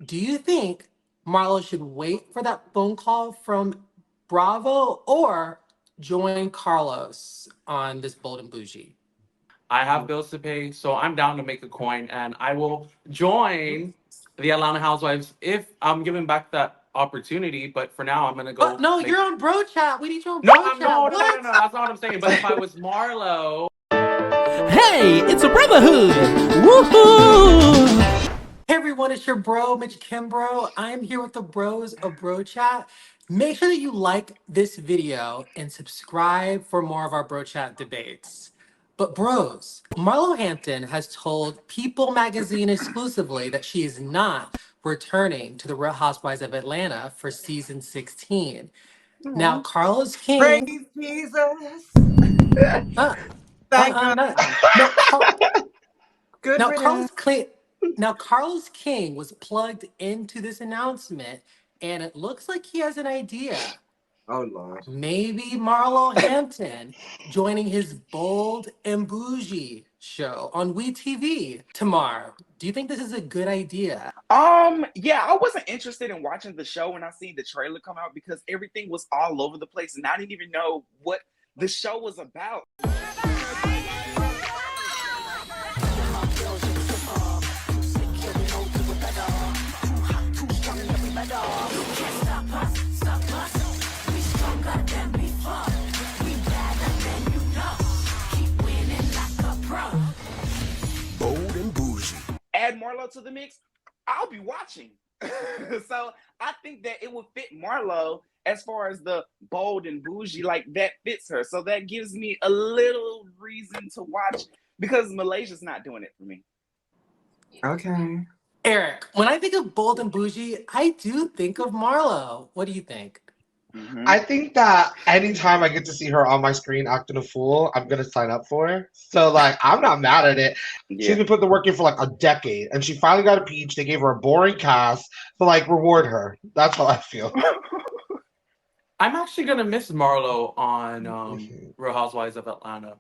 Do you think Marlo should wait for that phone call from Bravo or join Carlos on this Bold and Bougie? I have bills to pay, so I'm down to make a coin, and I will join the Atlanta Housewives if I'm given back that opportunity. But for now, I'm gonna But go no, make. you're on Bro Chat. We need you on No, Bro I'm Chat. no. What? That's not what I'm saying. But if I was Marlo, Hey, it's a brotherhood! Woohoo! Hey everyone, it's your bro, Mitch Kimbro. I'm here with the bros of Bro Chat. Make sure that you like this video and subscribe for more of our Bro Chat debates. But bros, Marlo Hampton has told People magazine exclusively that she is not returning to the Real Housewives of Atlanta for season 16. Now, Carlos King, Praise Jesus. uh, Thank God. no, no, Good Now, riddance. Carlos King was plugged into this announcement, and it looks like he has an idea. Oh Lord. Maybe Marlo Hampton joining his Bold and Bougie show on WeTV tomorrow. Do you think this is a good idea? Yeah, I wasn't interested in watching the show when I seen the trailer come out because everything was all over the place and I didn't even know what the show was about. Bold and Bougie. Add Marlo to the mix, I'll be watching. So I think that it would fit Marlo as far as the bold and bougie, like that fits her. So that gives me a little reason to watch because Malaysia's not doing it for me. Okay. Eric, when I think of Bold and Bougie, I do think of Marlo. What do you think? Mm-hmm. I think that anytime I get to see her on my screen acting a fool, I'm gonna sign up for her. So like I'm not mad at it. She's Yeah. been putting the work in for like a decade and she finally got a peach. They gave her a boring cast to like reward her. That's how I feel. I'm actually gonna miss Marlo on Mhm. Real Housewives of Atlanta.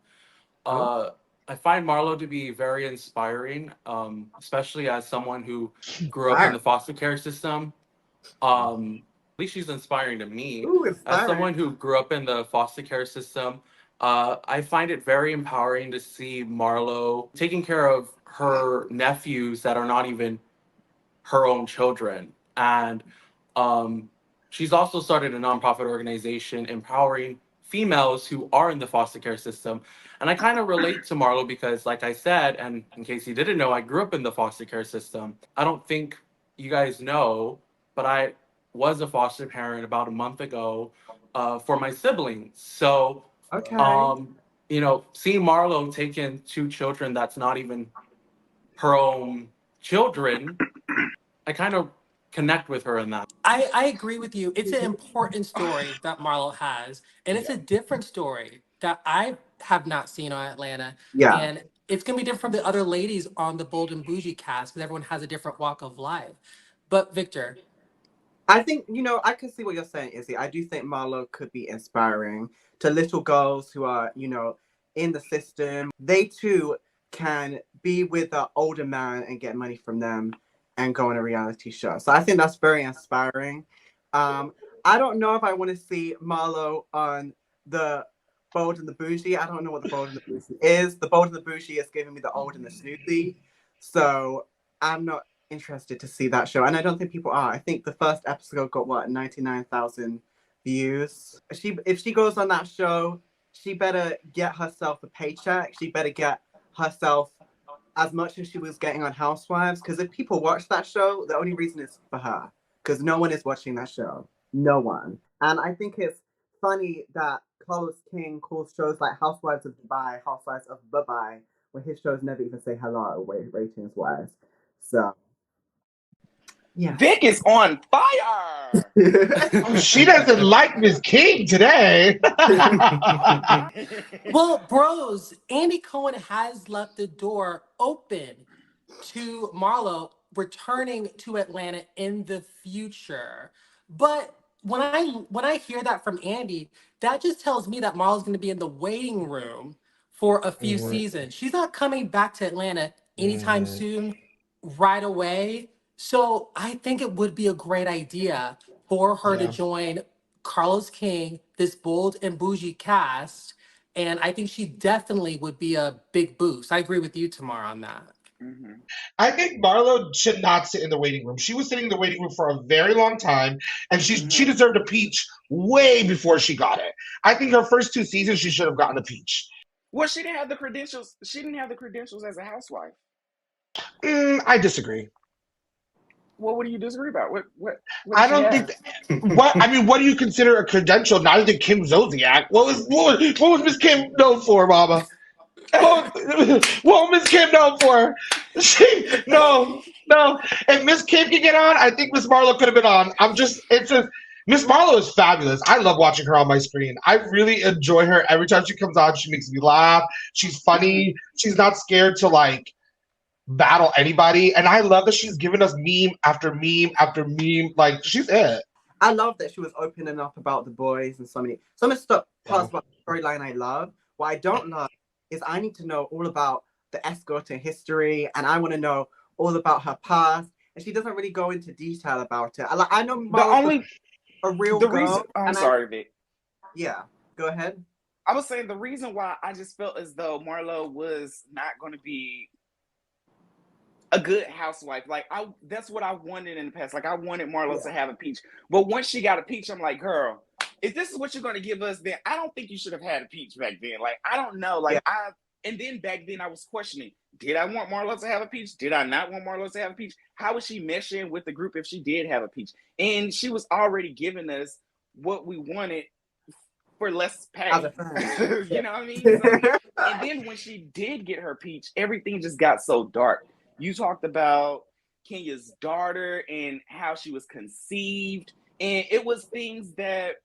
Oh. Uh, I find Marlo to be very inspiring, especially as someone who grew up in Fire. the foster care system. At least she's inspiring to me. Ooh, As inspiring. someone who grew up in the foster care system, I find it very empowering to see Marlo taking care of her nephews that are not even her own children. And she's also started a nonprofit organization empowering females who are in the foster care system. And I kind of relate to Marlo because, like I said, and in case you didn't know, I grew up in the foster care system. I don't think you guys know, but I was a foster parent about a month ago for my siblings. So, Okay. um, seeing Marlo take in two children that's not even her own children, I kind of connect with her in that. I agree with you. It's an important story that Marlo has, and it's Yeah. a different story that I have not seen on Atlanta. Yeah. And it's gonna be different from the other ladies on the Bold and Bougie cast because everyone has a different walk of life. But Victor, I think, I can see what you're saying, Izzy. I do think Marlo could be inspiring to little girls who are, in the system. They too can be with an older man and get money from them and go on a reality show. So I think that's very inspiring. Um, I don't know if I want to see Marlo on the Bold and the Bougie. I don't know what the Bold and the Bougie is. The Bold and the Bougie is giving me the old and the snooty. So I'm not interested to see that show, and I don't think people are. I think the first episode got what 99,000 views. If she goes on that show, she better get herself a paycheck. She better get herself as much as she was getting on Housewives. Because if people watch that show, the only reason is for her. Because no one is watching that show. No one. And I think it's funny that Carlos King calls shows like Housewives of Dubai, Housewives of Bye-Bye, where his shows never even say hello ratings wise. So yeah. Vic is on fire. Oh, she doesn't like Miss King today. well, bros, Andy Cohen has left the door open to Marlo returning to Atlanta in the future. But when I hear that from Andy, that just tells me that Marlo's going to be in the waiting room for a few Mhm. seasons. She's not coming back to Atlanta anytime Mhm. soon, right away. So I think it would be a great idea for her to Yeah. join Carlos King, this Bold and Bougie cast. And I think she definitely would be a big boost. I agree with you, Tamar, on that. Mhm. I think Marlo should not sit in the waiting room. She was sitting in the waiting room for a very long time, and she Mhm. deserved a peach way before she got it. I think her first 2 seasons she should have gotten a peach. Well, she didn't have the credentials. She didn't have the credentials as a housewife. I disagree. Well, what do you disagree about? What I does she don't think have? what do you consider a credential? Not even Kim Zodiac. What was Miss Kim known for, Mama? What was Miss Kim known for? No. If Miss Kim can get on, I think Miss Marlo could have been on. It's just Miss Marlo is fabulous. I love watching her on my screen. I really enjoy her every time she comes on. She makes me laugh. She's Mhm. funny. She's not scared to like battle anybody, and I love that she's given us meme after meme after meme. Like she's it. I love that she was opening up about the boys and so many stuff Yeah. parts about the storyline I love. What I don't love is I need to know all about the escort and history, and I want to know all about her past. And she doesn't really go into detail about it. I know The Marlo's only a real the girl, reason I'm and sorry, Vic. yeah, go ahead. I was saying the reason why I just felt as though Marlo was not going to be a good housewife. Like that's what I wanted in the past. Like I wanted Marlo to have a peach. But once she got a peach, I'm like, girl, if this is what you're going to give us, then I don't think you should have had a peach back then. Like I don't know. Like and then back then I was questioning, did I want Marlo to have a peach? Did I not want Marlo to have a peach? How would she mesh in with the group if she did have a peach? And she was already giving us what we wanted for less pay. You know what I mean? So, and then when she did get her peach, everything just got so dark. You talked about Kenya's daughter and how she was conceived, and it was things that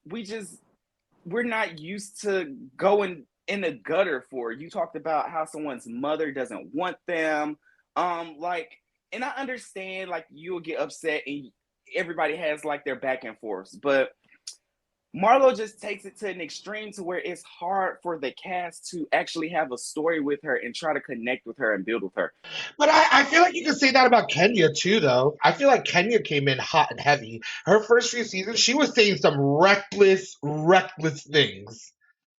we're not used to going in the gutter for. You talked about how someone's mother doesn't want them. And I understand like you'll get upset and everybody has like their back and forths, but Marlo just takes it to an extreme to where it's hard for the cast to actually have a story with her and try to connect with her and build with her. But I feel like you can say that about Kenya too, though. I feel like Kenya came in hot and heavy. Her first few seasons, she was saying some reckless things.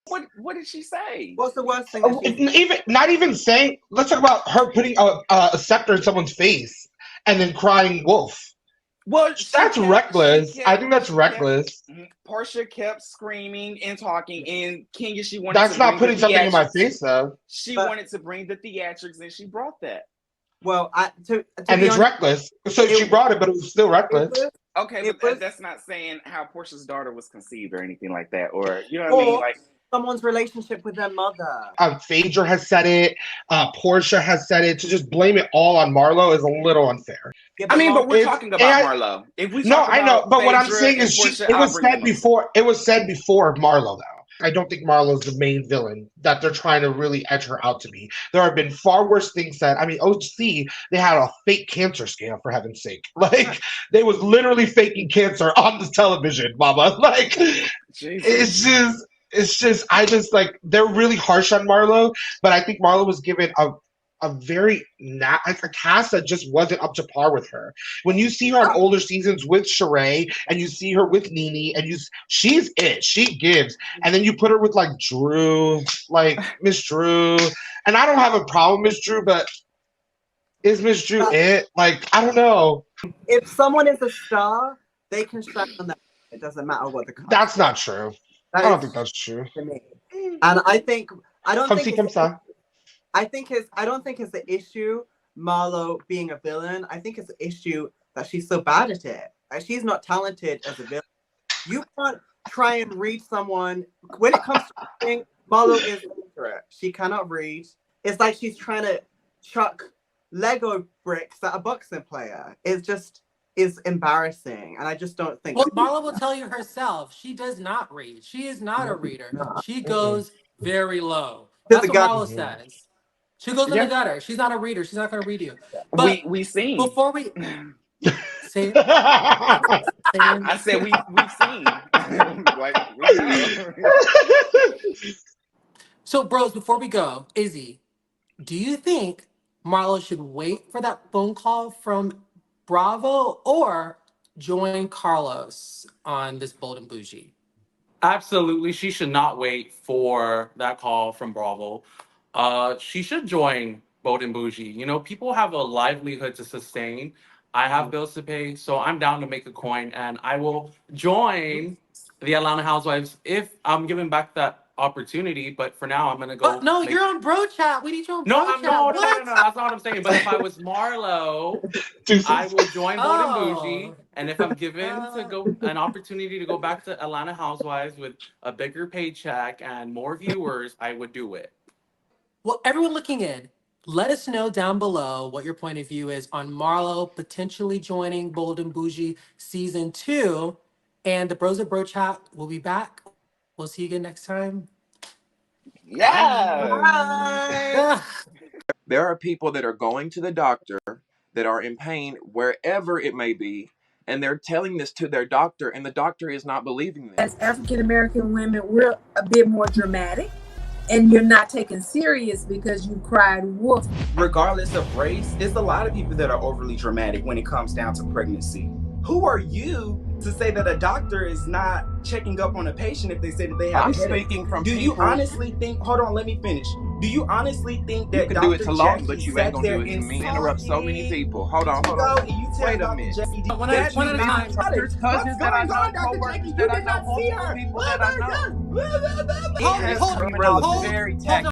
What did she say? What's the worst thing that she's Not even saying. Let's talk about her putting a scepter in someone's face and then crying wolf. Well, That's reckless. I think that's reckless. Portia kept screaming and talking, and Kenya, she wanted That's to not bring putting the something in my theatrics. face, though. She wanted to bring the theatrics, and she brought that. well, to And be it's honest, reckless. So she brought it, but it was still reckless. Okay, but that's not saying how Portia's daughter was conceived or anything like that, or you know what I mean? Like someone's relationship with their mother. Phaedra has said it. Portia has said it. To just blame it all on Marlo is a little unfair. Yeah, I mean, but we're It's- talking about Marlo. If we No, talk I know, about but what I'm Phaedra saying and is Portia, it I'll was bring said them up. before. It was said before Marlo, though. I don't think Marlo's the main villain that they're trying to really edge her out to be. There have been far worse things said. I mean, OC, they had a fake cancer scam, for heaven's sake. Like, they was literally faking cancer on the television, mama. Like, Jesus. it's just, I just, like, they're really harsh on Marlo, but I think Marlo was given a very like a cast that just wasn't up to par with her. When you see her on older seasons with Sheree, and you see her with Nene, and she's it. She gives, and then you put her with like Drew, like Miss Drew, and I don't have a problem, Miss Drew, but is Miss Drew it? Like I don't know. If someone is a star, they can shine on that. It doesn't matter what the cast. That's not true. I don't think that's true. To me. And I don't think it's the issue Marlo being a villain. I think it's the issue that she's so bad at it. Like, she's not talented as a villain. You can't try and read someone when it comes to reading. Marlo is illiterate. She cannot read. It's like she's trying to chuck Lego bricks at a boxing player. It's just is embarrassing, and I just don't think. Well, Marlo will tell you herself. She does not read. She is not a reader. She goes very low. That's what Marlo says. She goes in the gutter. She's not a reader. She's not going to read you. But we seen before we say it. I said we've seen. Like, So, bros, before we go, Izzy, do you think Marlo should wait for that phone call from Bravo or join Carlos on this Bold and Bougie? Absolutely, she should not wait for that call from Bravo. She should join Bold and Bougie. You know, people have a livelihood to sustain. I have bills to pay, so I'm down to make a coin, and I will join the Atlanta Housewives if I'm given back that opportunity. But for now, I'm gonna But go. no, make... you're on Bro Chat. We need you on No, Bro I'm Chat. no, no, no, What? no, no. That's not what I'm saying. But if I was Marlo, Deuces. I will join Bold and Oh. Bougie, and if I'm given to go an opportunity to go back to Atlanta Housewives with a bigger paycheck and more viewers, I would do it. Well, everyone looking in, let us know down below what your point of view is on Marlo potentially joining Bold and Bougie season 2. And the Bros of Bro Chat will be back. We'll see you again next time. Yeah. Bye. There are people that are going to the doctor that are in pain wherever it may be, and they're telling this to their doctor, and the doctor is not believing them. As African American women, we're a bit more dramatic, and you're not taken serious because you cried wolf. Regardless of race, there's a lot of people that are overly dramatic when it comes down to pregnancy. Who are you to say that a doctor is not checking up on a patient if they say that they have I'm a headache? speaking from Do you people. honestly think, hold on, let me finish. Do you honestly think that You can do it Dr. to Long, Jackie but you sat ain't gonna there do it to and me. saw Interrupt so many it? people. Hold on, You hold go on. and you tell Wait a Dr. minute. Jackie One at that a time. Doctors, cousins What's that I going know, on, Dr. co-workers Jackie? You that I did know, not see multiple her. people Oh that I my know. God. It has Hold- come hold- off very hold